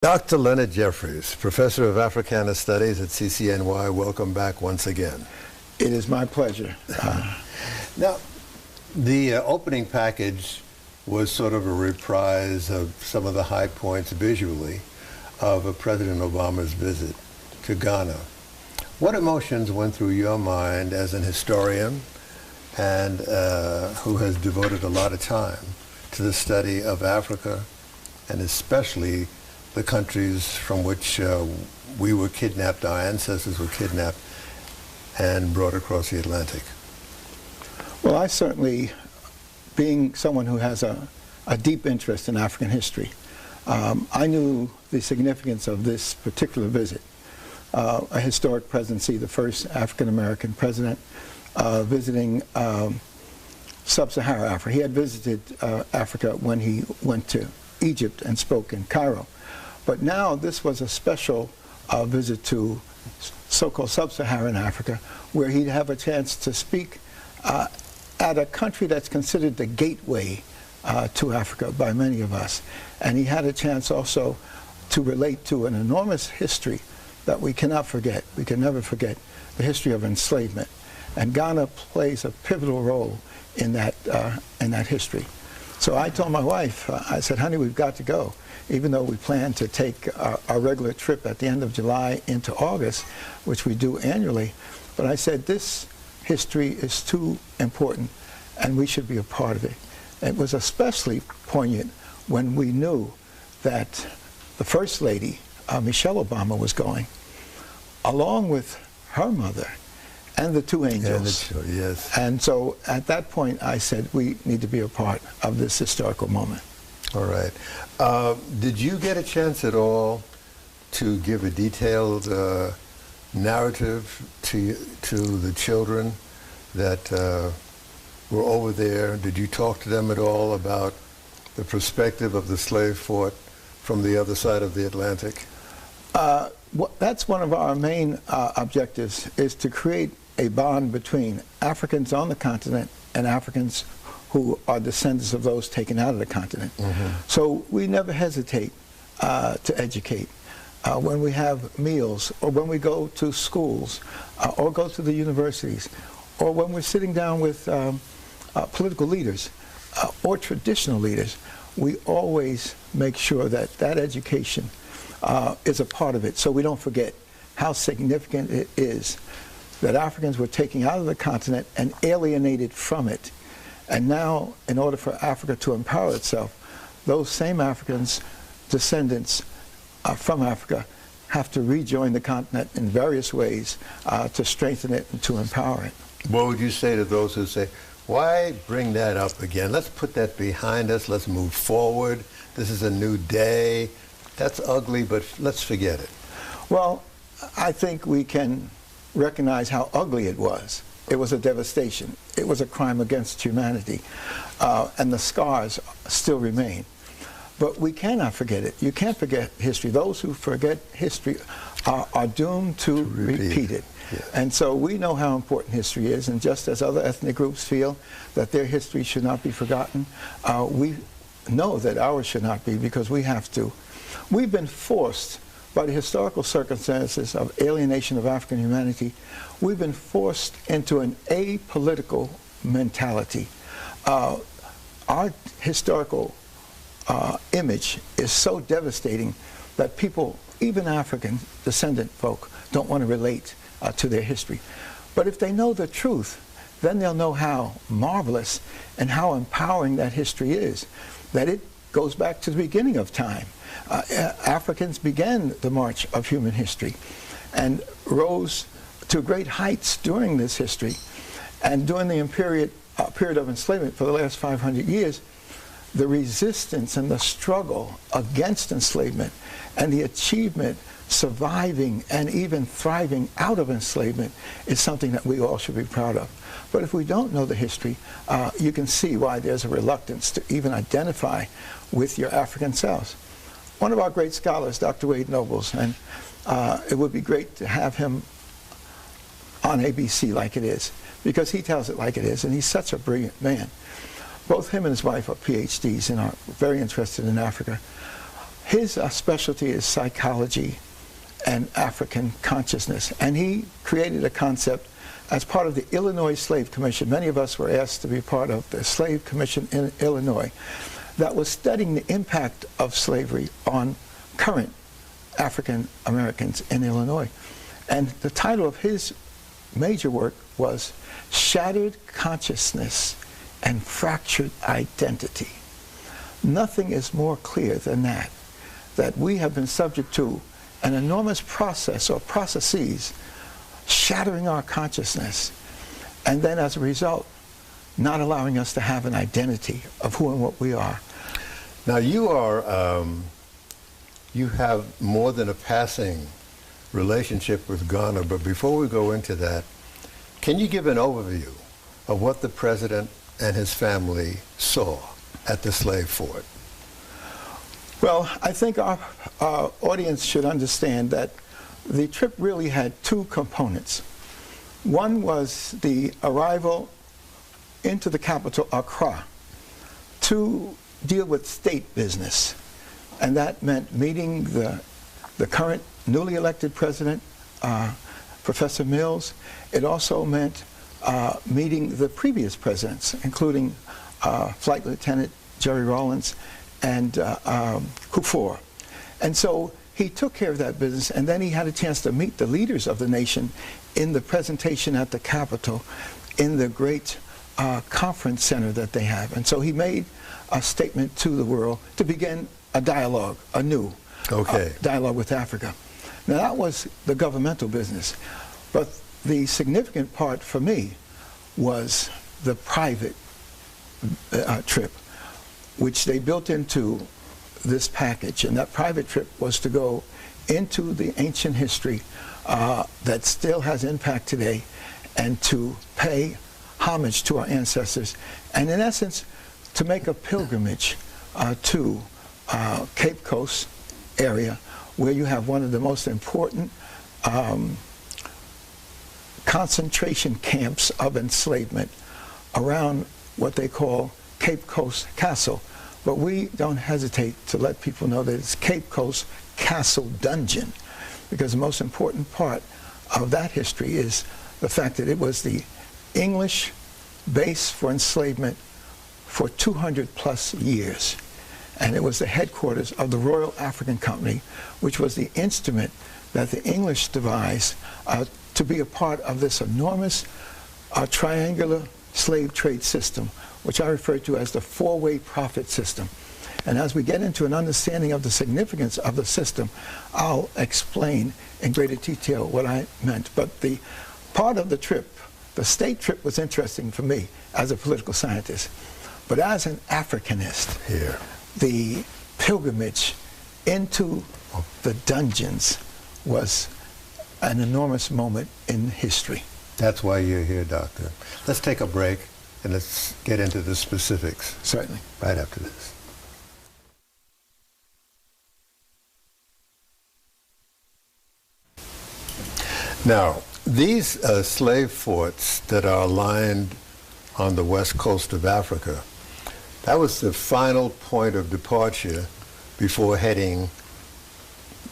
Dr. Leonard Jeffries, Professor of Africana Studies at CCNY, welcome back once again. It is my pleasure. Now, the opening package was sort of a reprise of some of the high points visually of President Obama's visit to Ghana. What emotions went through your mind as an historian and who has devoted a lot of time to the study of Africa and especially the countries from which we were kidnapped, our ancestors were kidnapped and brought across the Atlantic? Well, I certainly, being someone who has a deep interest in African history, I knew the significance of this particular visit. A historic presidency, the first African-American president visiting sub-Saharan Africa. He had visited Africa when he went to Egypt and spoke in Cairo. But now this was a special visit to so-called sub-Saharan Africa, where he'd have a chance to speak at a country that's considered the gateway to Africa by many of us. And he had a chance also to relate to an enormous history that we cannot forget. We can never forget the history of enslavement. And Ghana plays a pivotal role in that history. So I told my wife, I said, honey, we've got to go. Even though we plan to take our regular trip at the end of July into August, which we do annually, but I said this history is too important and we should be a part of it. It was especially poignant when we knew that the First Lady, Michelle Obama, was going, along with her mother and the two angels. Yeah, yes. And so at that point I said we need to be a part of this historical moment. All right. Did you get a chance at all to give a detailed narrative to the children that were over there? Did you talk to them at all about the perspective of the slave fort from the other side of the Atlantic? That's one of our main objectives, is to create a bond between Africans on the continent and Africans who are descendants of those taken out of the continent. Mm-hmm. So we never hesitate to educate. When we have meals, or when we go to schools, or go to the universities, or when we're sitting down with political leaders, or traditional leaders, we always make sure that that education is a part of it, so we don't forget how significant it is that Africans were taken out of the continent and alienated from it. And now, in order for Africa to empower itself, those same Africans, descendants from Africa, have to rejoin the continent in various ways to strengthen it and to empower it. What would you say to those who say, why bring that up again? Let's put that behind us. Let's move forward. This is a new day. That's ugly, but let's forget it. Well, I think we can recognize how ugly it was. It was a devastation. It was a crime against humanity. And the scars still remain. But we cannot forget it. You can't forget history. Those who forget history are doomed to repeat it. Yeah. And so we know how important history is, and just as other ethnic groups feel that their history should not be forgotten, we know that ours should not be, because we have to. We've been forced by the historical circumstances of alienation of African humanity, we've been forced into an apolitical mentality. Our historical image is so devastating that people, even African descendant folk, don't want to relate to their history. But if they know the truth, then they'll know how marvelous and how empowering that history is, that it goes back to the beginning of time. Africans began the march of human history and rose to great heights during this history. And during the period of enslavement for the last 500 years, the resistance and the struggle against enslavement and the achievement, surviving and even thriving out of enslavement is something that we all should be proud of. But if we don't know the history, you can see why there's a reluctance to even identify with your African selves. One of our great scholars, Dr. Wade Nobles, and it would be great to have him on ABC like it is, because he tells it like it is, and he's such a brilliant man. Both him and his wife are PhDs and are very interested in Africa. His specialty is psychology and African consciousness. And he created a concept as part of the Illinois Slave Commission. Many of us were asked to be part of the Slave Commission in Illinois that was studying the impact of slavery on current African Americans in Illinois. And the title of his major work was Shattered Consciousness and Fractured Identity. Nothing is more clear than that we have been subject to an enormous process or processes shattering our consciousness, and then as a result, not allowing us to have an identity of who and what we are. Now you are, you have more than a passing relationship with Ghana, but before we go into that, can you give an overview of what the president and his family saw at the slave fort? Well, I think our audience should understand that the trip really had two components. One was the arrival into the capital, Accra, to deal with state business. And that meant meeting the current newly elected president, Professor Mills. It also meant meeting the previous presidents, including Flight Lieutenant Jerry Rawlins and Kufuor. And so he took care of that business, and then he had a chance to meet the leaders of the nation in the presentation at the Capitol in the great conference center that they have. And so he made a statement to the world to begin a dialogue, a new dialogue with Africa. Now that was the governmental business, but the significant part for me was the private trip, which they built into this package. And that private trip was to go into the ancient history that still has impact today, and to pay homage to our ancestors, and in essence to make a pilgrimage to Cape Coast area, where you have one of the most important concentration camps of enslavement around what they call Cape Coast Castle. But we don't hesitate to let people know that it's Cape Coast Castle Dungeon, because the most important part of that history is the fact that it was the English base for enslavement for 200 plus years. And it was the headquarters of the Royal African Company, which was the instrument that the English devised to be a part of this enormous triangular slave trade system, which I refer to as the four-way profit system. And as we get into an understanding of the significance of the system, I'll explain in greater detail what I meant. But the part of the trip, the state trip, was interesting for me as a political scientist. But as an Africanist, the pilgrimage into the dungeons was an enormous moment in history. That's why you're here, Doctor. Let's take a break and let's get into the specifics. Certainly. Right after this. Now, these slave forts that are aligned on the west coast of Africa, that was the final point of departure before heading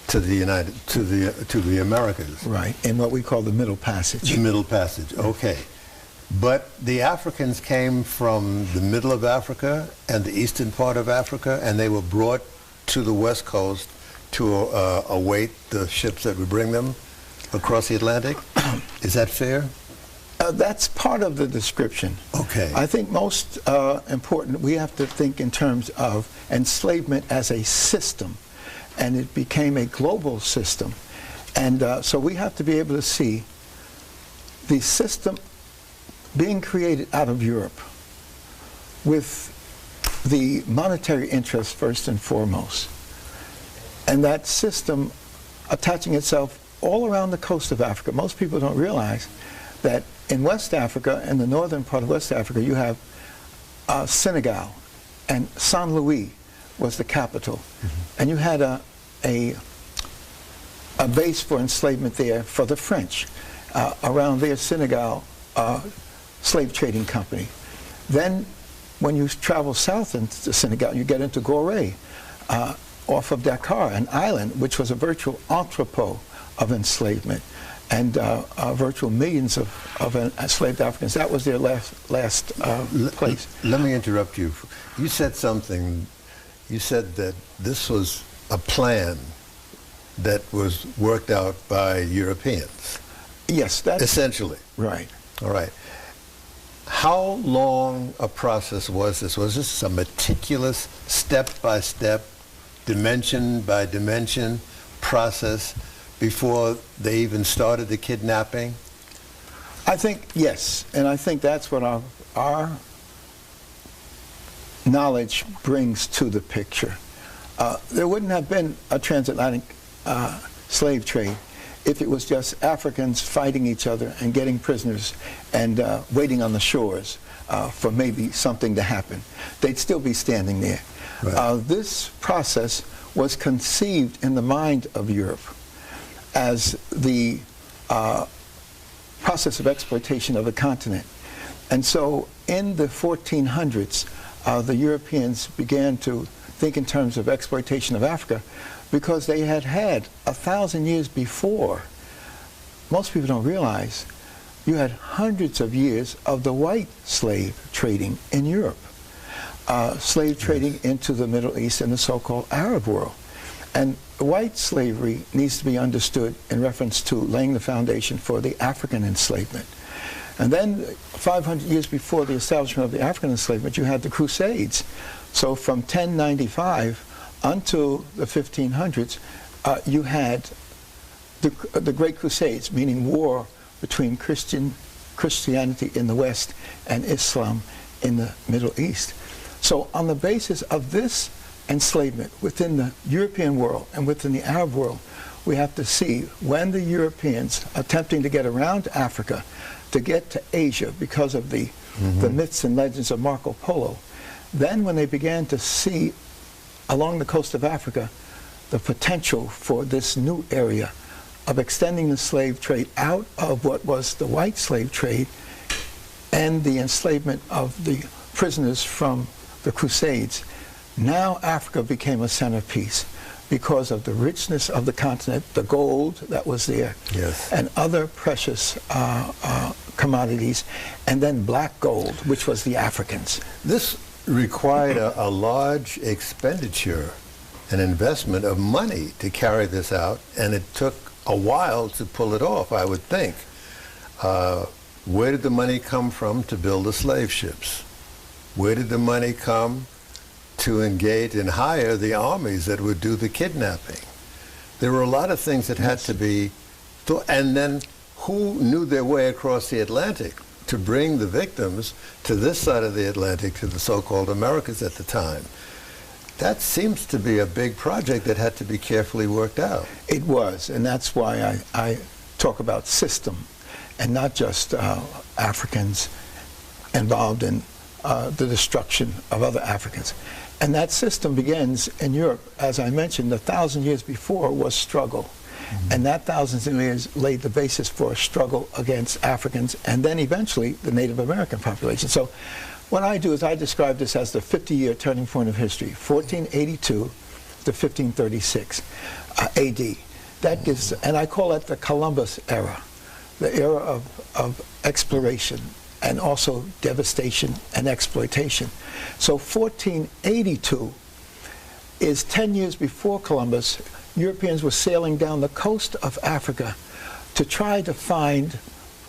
to the Americas. Right, in what we call the Middle Passage. The Middle Passage, okay. But the Africans came from the middle of Africa and the eastern part of Africa, and they were brought to the west coast to await the ships that would bring them across the Atlantic. Is that fair? That's part of the description. Okay. I think most important, we have to think in terms of enslavement as a system, and it became a global system. And so we have to be able to see the system being created out of Europe with the monetary interest first and foremost, and that system attaching itself all around the coast of Africa. Most people don't realize that in West Africa, in the northern part of West Africa, you have Senegal, and Saint Louis was the capital. Mm-hmm. And you had a base for enslavement there for the French around their Senegal slave trading company. Then when you travel south into Senegal, you get into Gorée, off of Dakar, an island which was a virtual entrepot of enslavement, and virtual millions of enslaved Africans. That was their last place. Let me interrupt you. You said something. You said that this was a plan that was worked out by Europeans. Yes, that's essentially. right. All right. How long a process was this? Was this a meticulous, step-by-step, dimension-by-dimension process before they even started the kidnapping? I think, yes, and I think that's what our knowledge brings to the picture. There wouldn't have been a transatlantic slave trade if it was just Africans fighting each other and getting prisoners and waiting on the shores for maybe something to happen. They'd still be standing there. Right. This process was conceived in the mind of Europe as the process of exploitation of the continent. And so in the 1400s, the Europeans began to think in terms of exploitation of Africa because they had had 1,000 years before. Most people don't realize you had hundreds of years of the white slave trading in Europe, slave trading into the Middle East and the so-called Arab world. And white slavery needs to be understood in reference to laying the foundation for the African enslavement. And then 500 years before the establishment of the African enslavement, you had the Crusades. So from 1095 until the 1500s, you had the Great Crusades, meaning war between Christianity in the West and Islam in the Middle East. So on the basis of this enslavement within the European world and within the Arab world, we have to see when the Europeans attempting to get around Africa to get to Asia because of the myths and legends of Marco Polo, then when they began to see along the coast of Africa the potential for this new area of extending the slave trade out of what was the white slave trade and the enslavement of the prisoners from the Crusades, now Africa became a centerpiece because of the richness of the continent, the gold that was there, yes, and other precious commodities, and then black gold, which was the Africans. This required a large expenditure, an investment of money to carry this out, and it took a while to pull it off, I would think. Where did the money come from to build the slave ships? Where did the money come to engage and hire the armies that would do the kidnapping? There were a lot of things that had to be thought, and then who knew their way across the Atlantic to bring the victims to this side of the Atlantic, to the so-called Americas at the time? That seems to be a big project that had to be carefully worked out. It was, and that's why I talk about system and not just Africans involved in the destruction of other Africans. And that system begins in Europe. As I mentioned, 1,000 years before was struggle. And that 1,000 years laid the basis for a struggle against Africans and then eventually the Native American population. So what I do is I describe this as the 50-year turning point of history, 1482 to 1536 AD. That gives, and I call it the Columbus era, the era of exploration and also devastation and exploitation. So 1482 is 10 years before Columbus. Europeans were sailing down the coast of Africa to try to find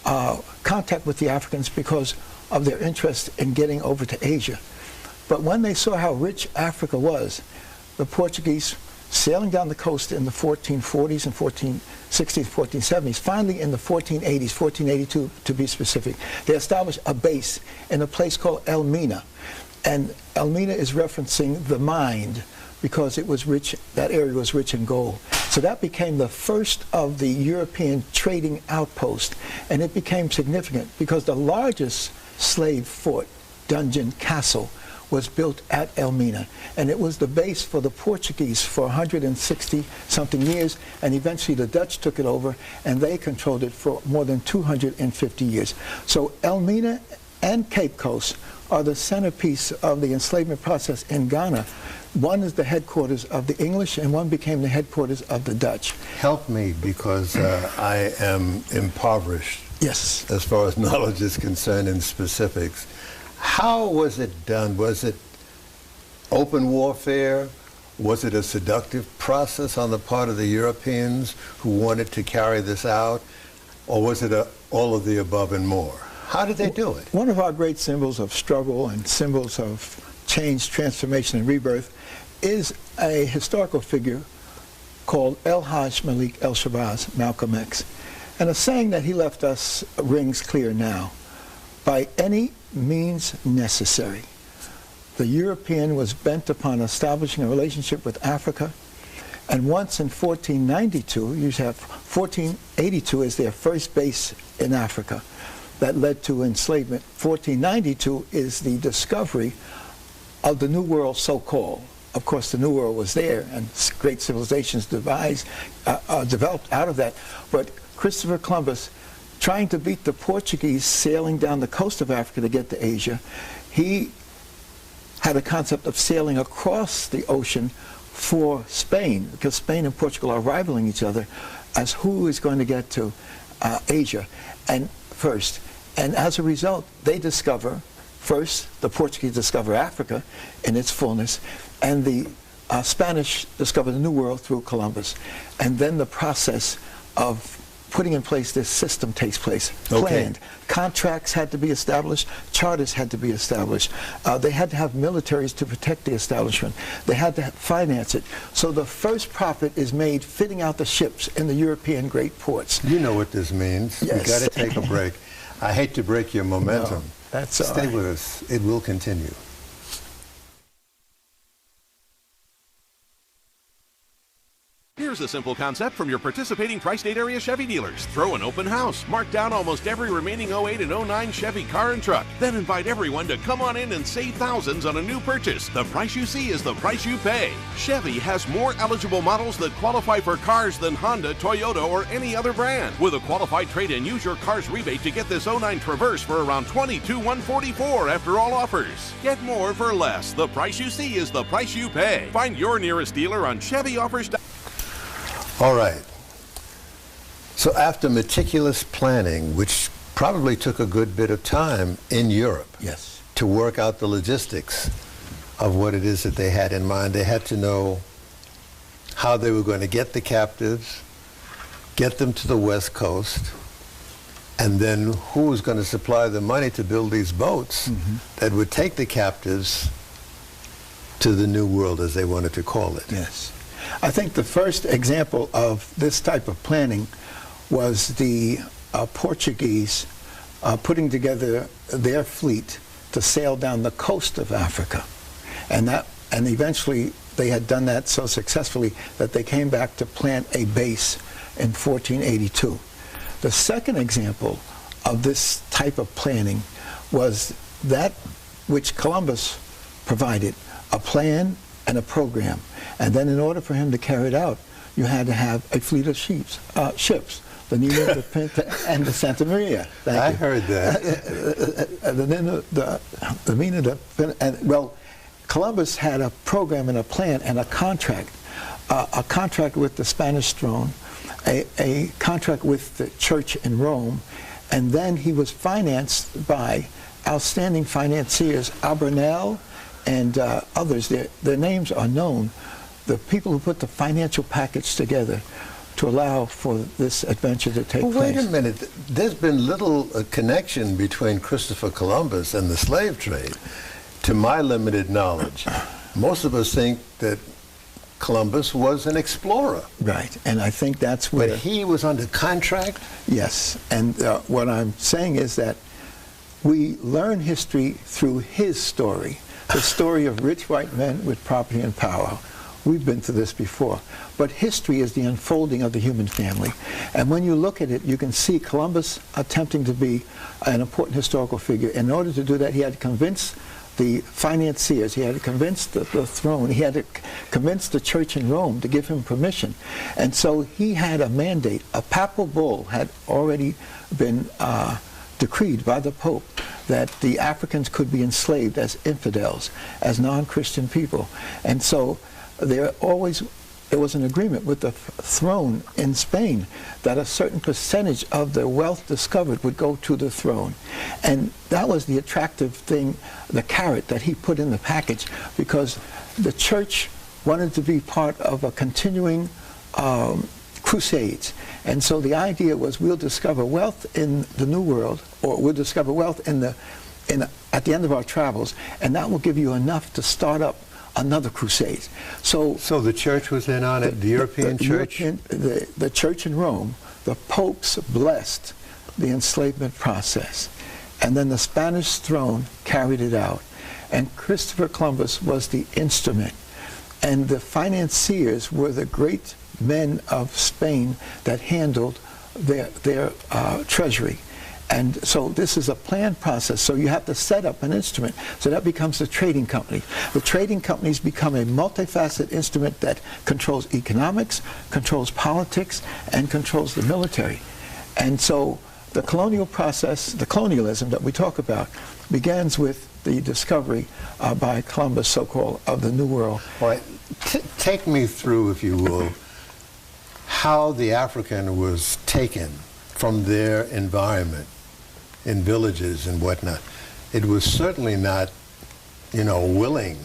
contact with the Africans because of their interest in getting over to Asia. But when they saw how rich Africa was, the Portuguese, sailing down the coast in the 1440s and 1460s, 1470s, finally in the 1480s, 1482 to be specific, they established a base in a place called Elmina. And Elmina is referencing the mind because it was rich, that area was rich in gold. So that became the first of the European trading outposts, and it became significant because the largest slave fort, dungeon, castle was built at Elmina, and it was the base for the Portuguese for 160-something years, and eventually the Dutch took it over, and they controlled it for more than 250 years. So Elmina and Cape Coast are the centerpiece of the enslavement process in Ghana. One is the headquarters of the English, and one became the headquarters of the Dutch. Help me, because I am impoverished Yes. as far as knowledge is concerned in specifics. How was it done? Was it open warfare? Was it a seductive process on the part of the Europeans who wanted to carry this out? Or was it all of the above and more? How did they do it? One of our great symbols of struggle and symbols of change, transformation, and rebirth is a historical figure called El Hajj Malik El Shabazz, Malcolm X. And a saying that he left us rings clear now. By any means necessary, the European was bent upon establishing a relationship with Africa. And once in 1492, you have 1482 as their first base in Africa. That led to enslavement. 1492 is the discovery of the New World, so-called. Of course, the New World was there, and great civilizations developed out of that. But Christopher Columbus, trying to beat the Portuguese sailing down the coast of Africa to get to Asia, he had a concept of sailing across the ocean for Spain, because Spain and Portugal are rivaling each other as who is going to get to Asia and first. And as a result, they discover, first, the Portuguese discover Africa in its fullness, and the Spanish discover the New World through Columbus. And then the process of putting in place this system takes place. Planned. Contracts had to be established. Charters had to be established. They had to have militaries to protect the establishment. They had to finance it. So the first profit is made fitting out the ships in the European great ports. You know what this means. Yes. We've got to take a break. I hate to break your momentum. No, that's all Stay right. with us. It will continue. Here's a simple concept from your participating Tri-State area Chevy dealers. Throw an open house, mark down almost every remaining 08 and 09 Chevy car and truck, then invite everyone to come on in and save thousands on a new purchase. The price you see is the price you pay. Chevy has more eligible models that qualify for cars than Honda, Toyota, or any other brand. With a qualified trade-in, use your car's rebate to get this 09 Traverse for around $22,144 after all offers. Get more for less. The price you see is the price you pay. Find your nearest dealer on ChevyOffers.com. All right. So after meticulous planning, which probably took a good bit of time in Europe Yes. to work out the logistics of what it is that they had in mind, they had to know how they were going to get the captives, get them to the West Coast, and then who was going to supply the money to build these boats that would take the captives to the New World, as they wanted to call it. Yes. I think the first example of this type of planning was the Portuguese putting together their fleet to sail down the coast of Africa. And eventually they had done that so successfully that they came back to plant a base in 1482. The second example of this type of planning was that which Columbus provided, a plan and a program. And then in order for him to carry it out, you had to have a fleet of ships, the Nina, the Pinta, and the Santa Maria. I heard that. The Nina, the Pinta, and well, Columbus had a program and a plan and a contract with the Spanish throne, a contract with the church in Rome, and then he was financed by outstanding financiers, Albanel and others. Their names are known. The people who put the financial package together to allow for this adventure to take place. Wait a minute. There's been little connection between Christopher Columbus and the slave trade, to my limited knowledge. Most of us think that Columbus was an explorer. Right, and I think that's where... But he was under contract? Yes, and what I'm saying is that we learn history through his story, the story of rich white men with property and power. We've been through this before. But history is the unfolding of the human family. And when you look at it, you can see Columbus attempting to be an important historical figure. In order to do that, he had to convince the financiers, he had to convince the throne, he had to convince the church in Rome to give him permission. And so he had a mandate. A papal bull had already been decreed by the Pope that the Africans could be enslaved as infidels, as non-Christian people. And so there was an agreement with the throne in Spain that a certain percentage of the wealth discovered would go to the throne. And that was the attractive thing, the carrot that he put in the package, because the church wanted to be part of a continuing crusades. And so the idea was, we'll discover wealth in the New World, or we'll discover wealth at the end of our travels, and that will give you enough to start up another crusade. So the church was in on it, the European church? The church in Rome, the popes blessed the enslavement process. And then the Spanish throne carried it out. And Christopher Columbus was the instrument. And the financiers were the great men of Spain that handled their treasury. And so this is a planned process. So you have to set up an instrument. So that becomes the trading company. The trading companies become a multifaceted instrument that controls economics, controls politics, and controls the military. And so the colonial process, the colonialism that we talk about, begins with the discovery by Columbus, so-called, of the New World. All right. Take me through, if you will, how the African was taken from their environment in villages and whatnot. It was certainly not, willing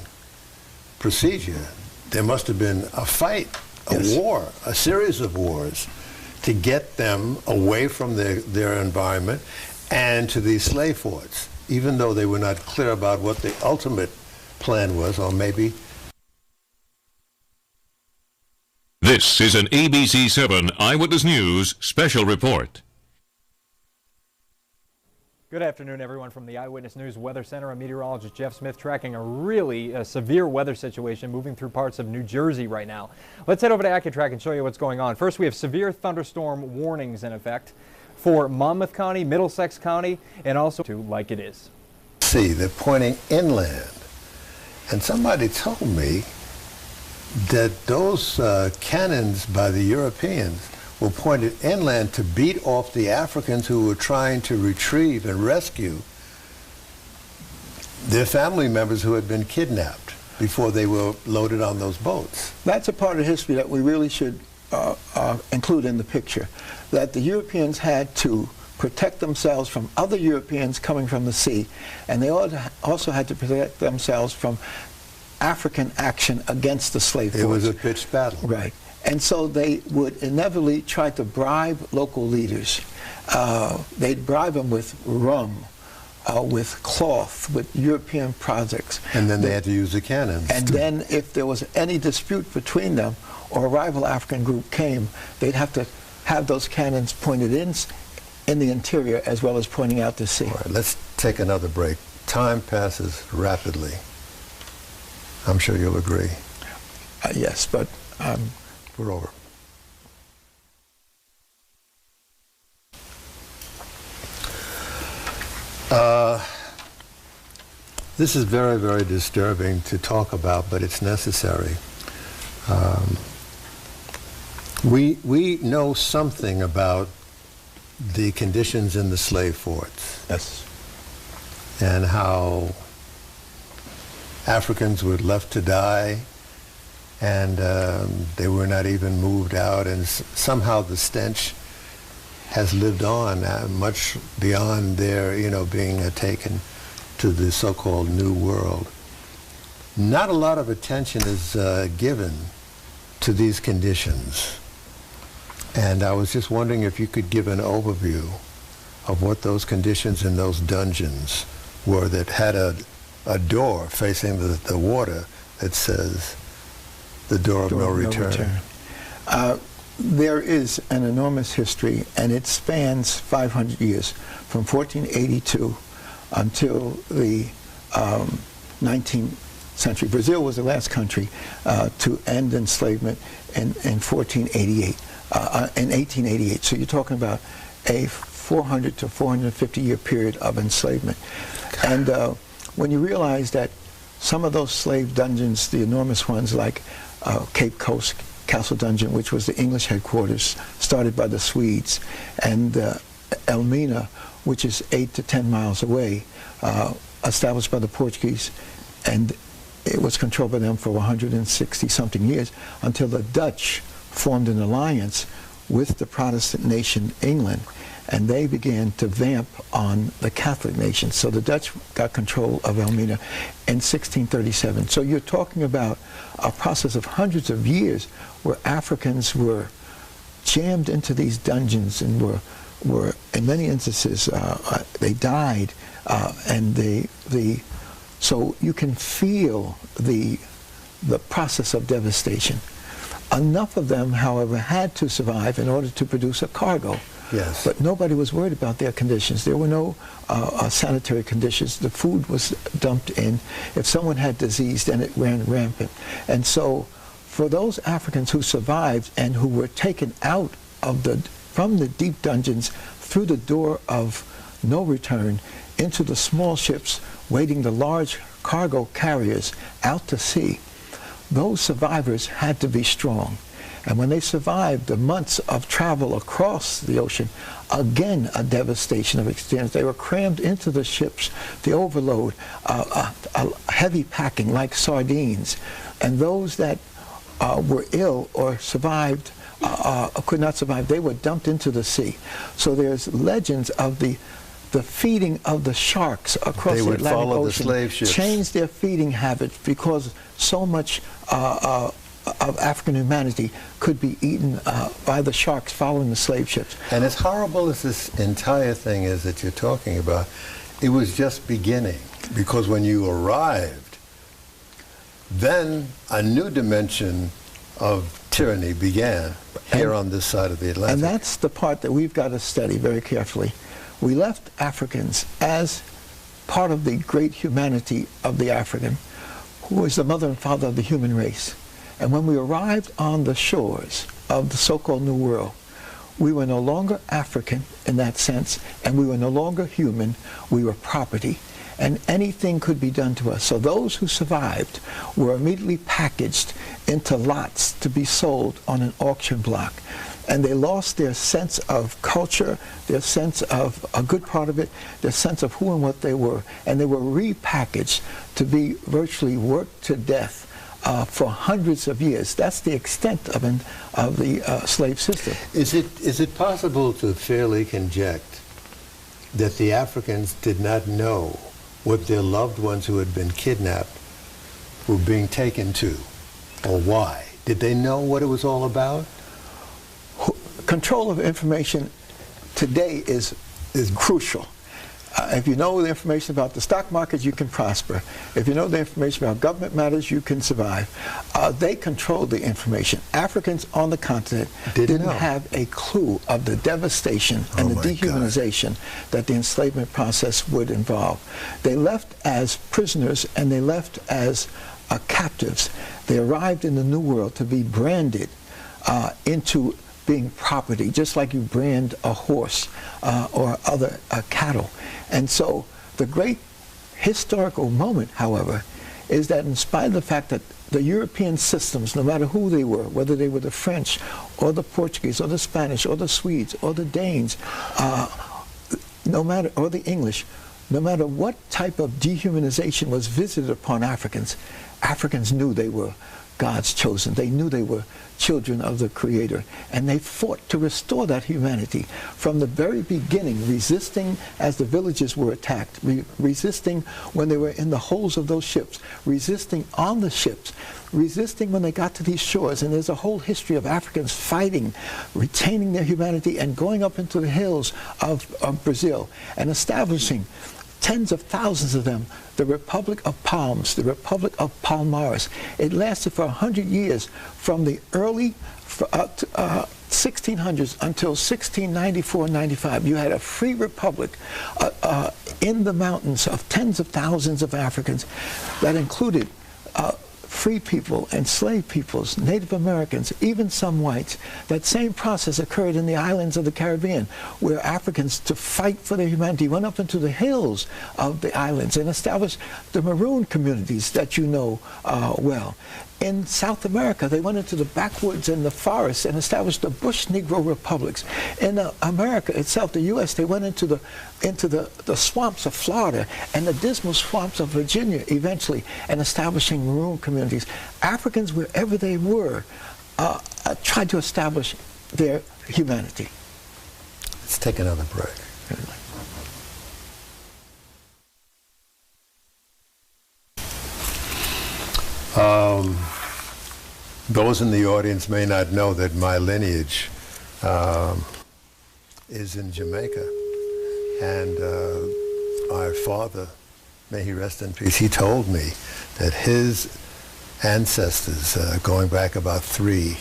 procedure. There must have been a fight, a war, a series of wars to get them away from their environment and to these slave forts, even though they were not clear about what the ultimate plan was, or maybe. This is an ABC 7 Eyewitness News special report. Good afternoon, everyone, from the Eyewitness News Weather Center. I'm meteorologist Jeff Smith, tracking a really severe weather situation moving through parts of New Jersey right now. Let's head over to AccuTrack and show you what's going on. First, we have severe thunderstorm warnings in effect for Monmouth County, Middlesex County, and also to Like It Is. See, they're pointing inland. And somebody told me that those cannons by the Europeans were pointed inland to beat off the Africans who were trying to retrieve and rescue their family members who had been kidnapped before they were loaded on those boats. That's a part of history that we really should include in the picture, that the Europeans had to protect themselves from other Europeans coming from the sea, and they also had to protect themselves from African action against the slave force. It was a pitched battle. Right. And so they would inevitably try to bribe local leaders. They'd bribe them with rum, with cloth, with European projects. And then they had to use the cannons. And then if there was any dispute between them, or a rival African group came, they'd have to have those cannons pointed in the interior as well as pointing out to sea. All right, let's take another break. Time passes rapidly. I'm sure you'll agree. Yes, but we're over. This is very, very disturbing to talk about, but it's necessary. We know something about the conditions in the slave forts. yes, And how Africans were left to die, and they were not even moved out, and somehow the stench has lived on much beyond their, being taken to the so-called New World. Not a lot of attention is given to these conditions, and I was just wondering if you could give an overview of what those conditions in those dungeons were that had a door facing the water that says the door of no return. There is an enormous history, and it spans 500 years, from 1482 until the 19th century. Brazil was the last country to end enslavement in 1488, in 1888. So you're talking about a 400 to 450 year period of enslavement. And when you realize that some of those slave dungeons, the enormous ones like Cape Coast Castle Dungeon, which was the English headquarters, started by the Swedes, and Elmina, which is 8 to 10 miles away, established by the Portuguese, and it was controlled by them for 160-something years until the Dutch formed an alliance with the Protestant nation England, and they began to vamp on the Catholic nation. So the Dutch got control of Elmina in 1637. So you're talking about a process of hundreds of years where Africans were jammed into these dungeons and were in many instances, they died, and so you can feel the process of devastation. Enough of them, however, had to survive in order to produce a cargo. Yes. But nobody was worried about their conditions. There were no sanitary conditions. The food was dumped in. If someone had disease, then it ran rampant. And so for those Africans who survived and who were taken out of from the deep dungeons through the door of no return into the small ships waiting the large cargo carriers out to sea, those survivors had to be strong. And when they survived the months of travel across the ocean, again a devastation of experience. They were crammed into the ships, the overload, a heavy packing like sardines. And those that were ill or survived, could not survive, they were dumped into the sea. So there's legends of the feeding of the sharks across the Atlantic Ocean. They would follow the slave ships. Changed their feeding habits because so much of African humanity could be eaten by the sharks following the slave ships. And as horrible as this entire thing is that you're talking about, it was just beginning, because when you arrived, then a new dimension of tyranny began here on this side of the Atlantic. And that's the part that we've got to study very carefully. We left Africans as part of the great humanity of the African, who is the mother and father of the human race. And when we arrived on the shores of the so-called New World, we were no longer African in that sense, and we were no longer human. We were property, and anything could be done to us. So those who survived were immediately packaged into lots to be sold on an auction block. And they lost their sense of culture, their sense of a good part of it, their sense of who and what they were. And they were repackaged to be virtually worked to death for hundreds of years. That's the extent of the slave system. Is it possible to fairly conject that the Africans did not know what their loved ones who had been kidnapped were being taken to, or why? Did they know what it was all about? Control of information today is crucial. If you know the information about the stock market, you can prosper. If you know the information about government matters, you can survive. They controlled the information. Africans on the continent didn't have a clue of the devastation and the dehumanization that the enslavement process would involve. They left as prisoners and they left as captives. They arrived in the New World to be branded into being property, just like you brand a horse or other cattle. And so the great historical moment, however, is that in spite of the fact that the European systems, no matter who they were, whether they were the French or the Portuguese or the Spanish or the Swedes or the Danes, or the English, no matter what type of dehumanization was visited upon Africans, Africans knew they were God's chosen. They knew they were children of the Creator, and they fought to restore that humanity from the very beginning, resisting as the villages were attacked, resisting when they were in the holes of those ships, resisting on the ships, resisting when they got to these shores. And there's a whole history of Africans fighting, retaining their humanity, and going up into the hills of Brazil and establishing tens of thousands of them, the Republic of Palms, the Republic of Palmares. It lasted for 100 years, from the early 1600s until 1694-95. You had a free republic in the mountains of tens of thousands of Africans that included free people, enslaved peoples, Native Americans, even some whites. That same process occurred in the islands of the Caribbean, where Africans, to fight for their humanity, went up into the hills of the islands and established the maroon communities that you know well. in South America, they went into the backwoods and the forests and established the Bush Negro republics. In America itself, the U.S., they went into the swamps of Florida and the dismal swamps of Virginia eventually, and establishing maroon communities. Africans, wherever they were, tried to establish their humanity. Let's take another break. Those in the audience may not know that my lineage is in Jamaica, and our father, may he rest in peace, he told me that his ancestors, going back about 3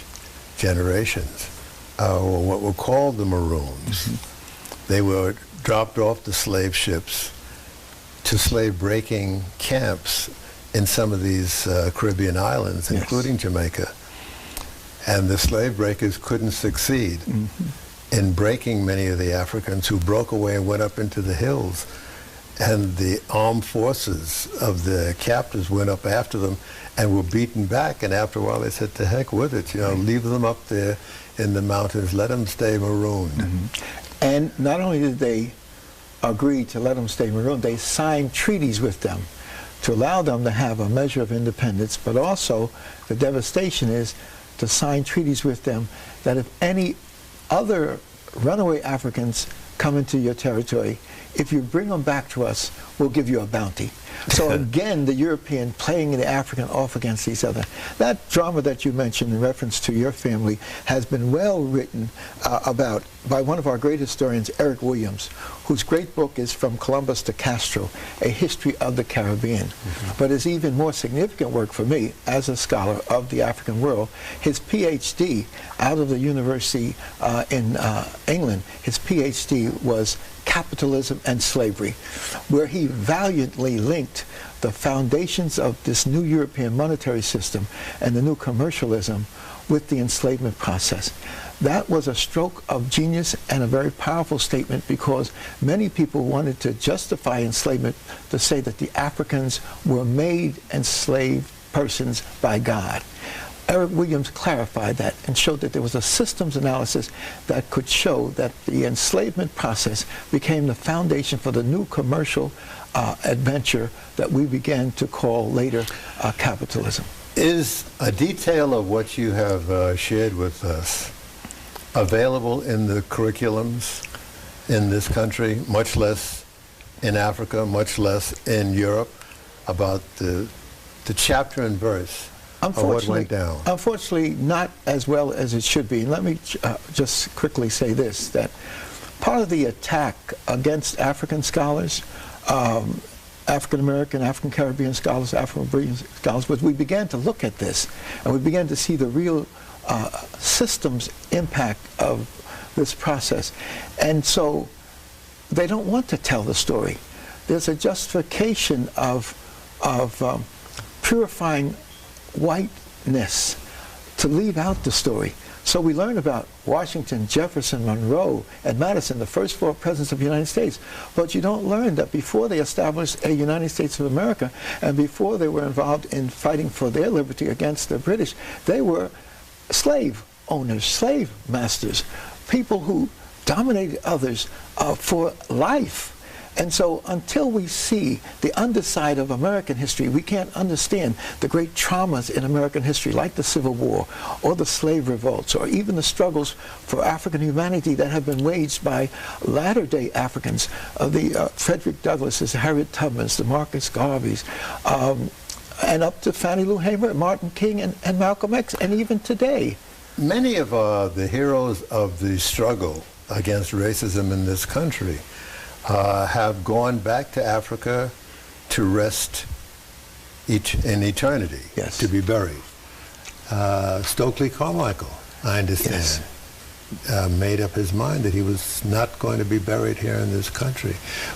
generations, were what were called the Maroons. Mm-hmm. They were dropped off the slave ships to slave-breaking camps in some of these Caribbean islands, yes, including Jamaica. And the slave breakers couldn't succeed in breaking many of the Africans, who broke away and went up into the hills. And the armed forces of the captors went up after them and were beaten back. And after a while they said, to heck with it, leave them up there in the mountains, let them stay marooned. And not only did they agree to let them stay marooned, they signed treaties with them to allow them to have a measure of independence, but also the devastation is to sign treaties with them that if any other runaway Africans come into your territory, if you bring them back to us, we'll give you a bounty. So again, the European playing the African off against each other. That drama that you mentioned in reference to your family has been well written about by one of our great historians, Eric Williams, whose great book is From Columbus to Castro, A History of the Caribbean. But his even more significant work for me as a scholar of the African world, his PhD out of the university in England, his PhD was Capitalism and Slavery, where he valiantly linked the foundations of this new European monetary system and the new commercialism with the enslavement process. That was a stroke of genius and a very powerful statement, because many people wanted to justify enslavement to say that the Africans were made enslaved persons by God. Eric Williams clarified that and showed that there was a systems analysis that could show that the enslavement process became the foundation for the new commercial adventure that we began to call later capitalism. Is a detail of what you have shared with us available in the curriculums in this country, much less in Africa, much less in Europe, about the chapter and verse of what went down? Unfortunately, not as well as it should be. And let me just quickly say this, that part of the attack against African scholars, African American, African Caribbean scholars, Afro Caribbean scholars, was we began to look at this and we began to see the real systems impact of this process. And so they don't want to tell the story. There's a justification of purifying whiteness to leave out the story. So we learn about Washington, Jefferson, Monroe, and Madison, the first 4 presidents of the United States. But you don't learn that before they established a United States of America, and before they were involved in fighting for their liberty against the British, they were slave owners, slave masters, people who dominated others for life. And so until we see the underside of American history, we can't understand the great traumas in American history, like the Civil War or the slave revolts, or even the struggles for African humanity that have been waged by latter-day Africans, the Frederick Douglasses, Harriet Tubmans, the Marcus Garveys, and up to Fannie Lou Hamer, Martin King, and Malcolm X, and even today. Many of the heroes of the struggle against racism in this country have gone back to Africa to rest in eternity, yes, to be buried. Stokely Carmichael, I understand, yes, made up his mind that he was not going to be buried here in this country.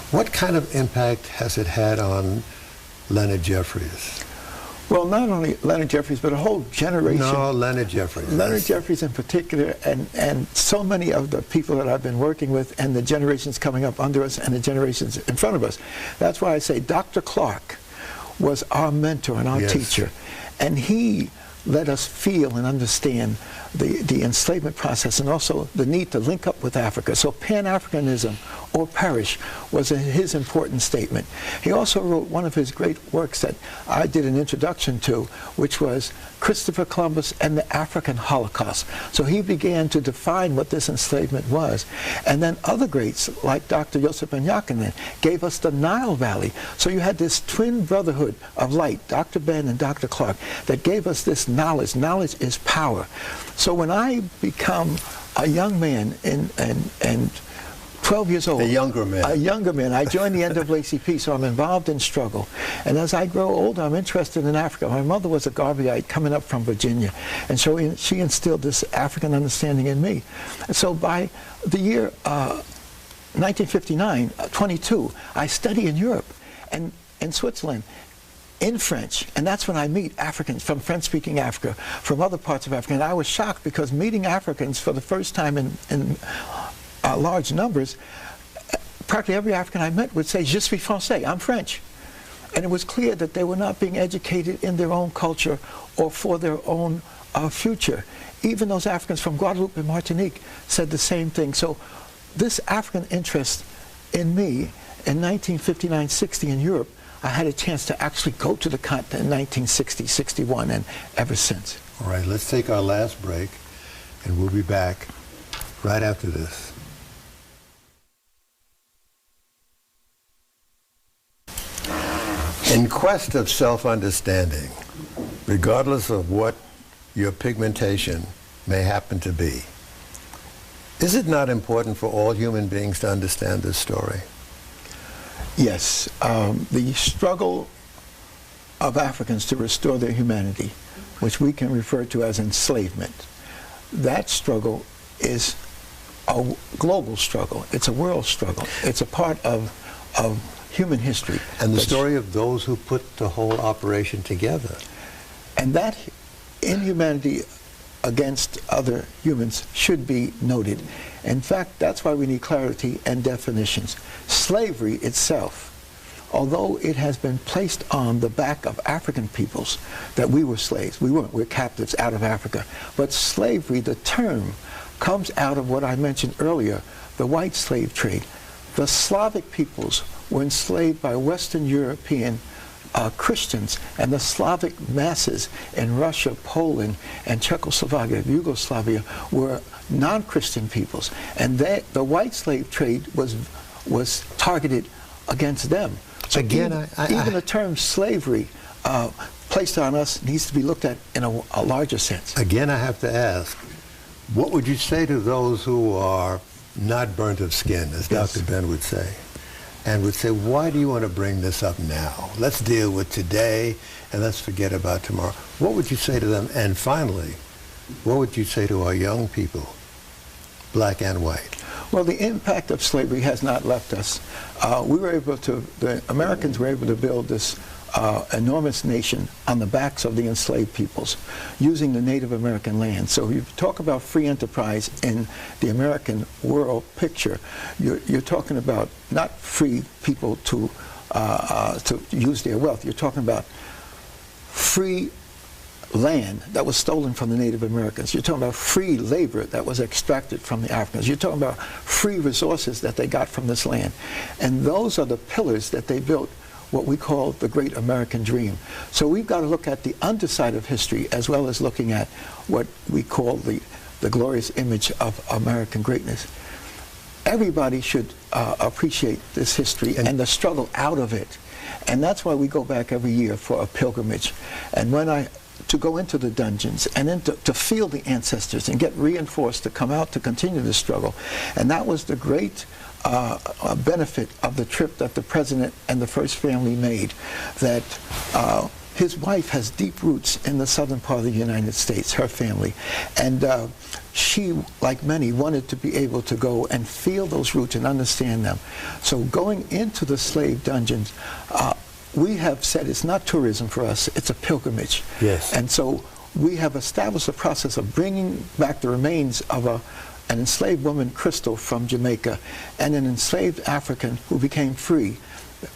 What kind of impact has it had on Leonard Jeffries? Well, not only Leonard Jeffries, but a whole generation. No, Leonard Jeffries. Leonard Jeffries in particular, and so many of the people that I've been working with, and the generations coming up under us, and the generations in front of us. That's why I say Dr. Clark was our mentor and our, yes, teacher. And he let us feel and understand the enslavement process, and also the need to link up with Africa. So Pan-Africanism or perish was his important statement. He also wrote one of his great works that I did an introduction to, which was Christopher Columbus and the African Holocaust. So he began to define what this enslavement was. And then other greats like Dr. Joseph Ben Jochannan gave us the Nile Valley. So you had this twin brotherhood of light, Dr. Ben and Dr. Clark, that gave us this knowledge. Knowledge is power. So when I become a young man and 12 years old. A younger man. A younger man. I joined the NAACP, so I'm involved in struggle. And as I grow older, I'm interested in Africa. My mother was a Garveyite coming up from Virginia, and so she instilled this African understanding in me. And so by the year 1959, 22, I study in Europe and in Switzerland in French, and that's when I meet Africans from French-speaking Africa, from other parts of Africa. And I was shocked because meeting Africans for the first time in large numbers, practically every African I met would say, "Je suis français," I'm French. And it was clear that they were not being educated in their own culture or for their own future. Even those Africans from Guadeloupe and Martinique said the same thing. So this African interest in me in 1959-60 in Europe, I had a chance to actually go to the continent in 1960, 61, and ever since. All right, let's take our last break, and we'll be back right after this. In quest of self-understanding, regardless of what your pigmentation may happen to be, is it not important for all human beings to understand this story? Yes, the struggle of Africans to restore their humanity, which we can refer to as enslavement, that struggle is a global struggle. It's a world struggle. It's a part of human history. And the story of those who put the whole operation together. And that inhumanity against other humans should be noted. In fact, that's why we need clarity and definitions. Slavery itself, although it has been placed on the back of African peoples, that we were slaves. We weren't. We're captives out of Africa. But slavery, the term, comes out of what I mentioned earlier, the white slave trade. The Slavic peoples were enslaved by Western European Christians, and the Slavic masses in Russia, Poland, and Czechoslovakia, Yugoslavia, were non-Christian peoples, and the white slave trade was targeted against them. So again, even the term slavery placed on us needs to be looked at in a larger sense. Again, I have to ask, what would you say to those who are not burnt of skin, as Yes. Dr. Ben would say, and would say, why do you want to bring this up now? Let's deal with today and let's forget about tomorrow. What would you say to them? And finally, what would you say to our young people, black and white? Well, the impact of slavery has not left us. The Americans were able to build this enormous nation on the backs of the enslaved peoples, using the Native American land. So you talk about free enterprise in the American world picture, you're talking about not free people to use their wealth. You're talking about free land that was stolen from the Native Americans. You're talking about free labor that was extracted from the Africans. You're talking about free resources that they got from this land. And those are the pillars that they built what we call the great American dream. So we've got to look at the underside of history as well as looking at what we call the glorious image of American greatness. Everybody should appreciate this history and the struggle out of it. And that's why we go back every year for a pilgrimage. And to go into the dungeons and then to feel the ancestors and get reinforced to come out to continue the struggle. And that was the great benefit of the trip that the president and the first family made, that his wife has deep roots in the southern part of the United States, her family, and she, like many, wanted to be able to go and feel those roots and understand them. So going into the slave dungeons, we have said it's not tourism for us, it's a pilgrimage. Yes. And so we have established a process of bringing back the remains of an enslaved woman, Crystal, from Jamaica, and an enslaved African who became free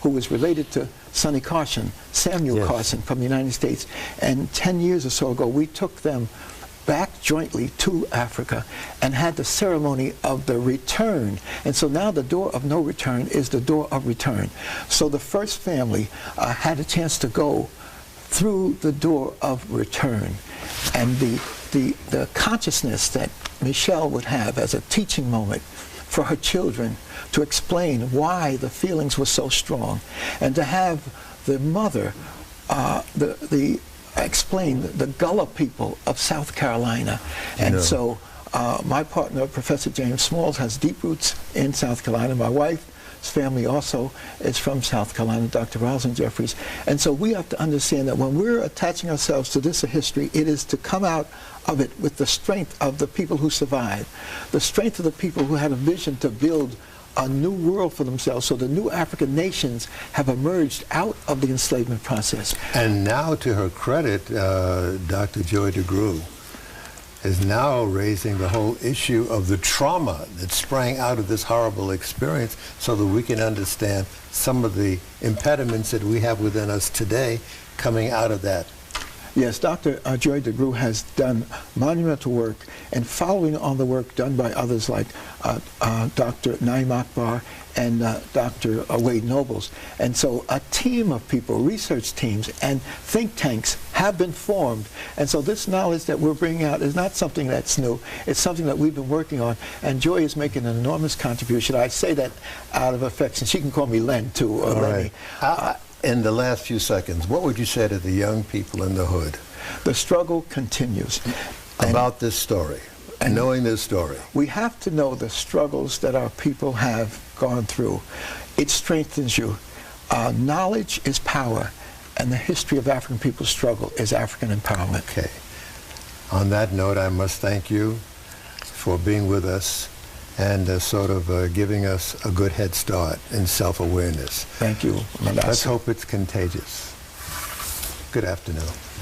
who was related to Sonny Carson, Samuel Yes. Carson from the United States. And 10 years or so ago, we took them back jointly to Africa and had the ceremony of the return. And so now the door of no return is the door of return. So the first family had a chance to go through the door of return. And the consciousness that Michelle would have as a teaching moment for her children to explain why the feelings were so strong, and to have the mother explain the Gullah people of South Carolina. And so my partner, Professor James Smalls, has deep roots in South Carolina. My wife's family also is from South Carolina, Dr. Rosalind Jeffries. And so we have to understand that when we're attaching ourselves to this history, it is to come out of it with the strength of the people who survived, the strength of the people who had a vision to build a new world for themselves. So the new African nations have emerged out of the enslavement process. And now, to her credit, Dr. Joy DeGruy is now raising the whole issue of the trauma that sprang out of this horrible experience, so that we can understand some of the impediments that we have within us today coming out of that. Yes, Dr. Joy DeGruy has done monumental work, and following on the work done by others like Dr. Naim Akbar and Dr. Wade Nobles. And so a team of people, research teams and think tanks have been formed. And so this knowledge that we're bringing out is not something that's new. It's something that we've been working on. And Joy is making an enormous contribution. I say that out of affection. She can call me Len, too, or Lenny. In the last few seconds, what would you say to the young people in the hood? The struggle continues. About this story, and knowing this story. We have to know the struggles that our people have gone through. It strengthens you. Knowledge is power, and the history of African people's struggle is African empowerment. Okay. On that note, I must thank you for being with us and sort of giving us a good head start in self-awareness. Thank you, Mandasi. Let's hope it's contagious. Good afternoon.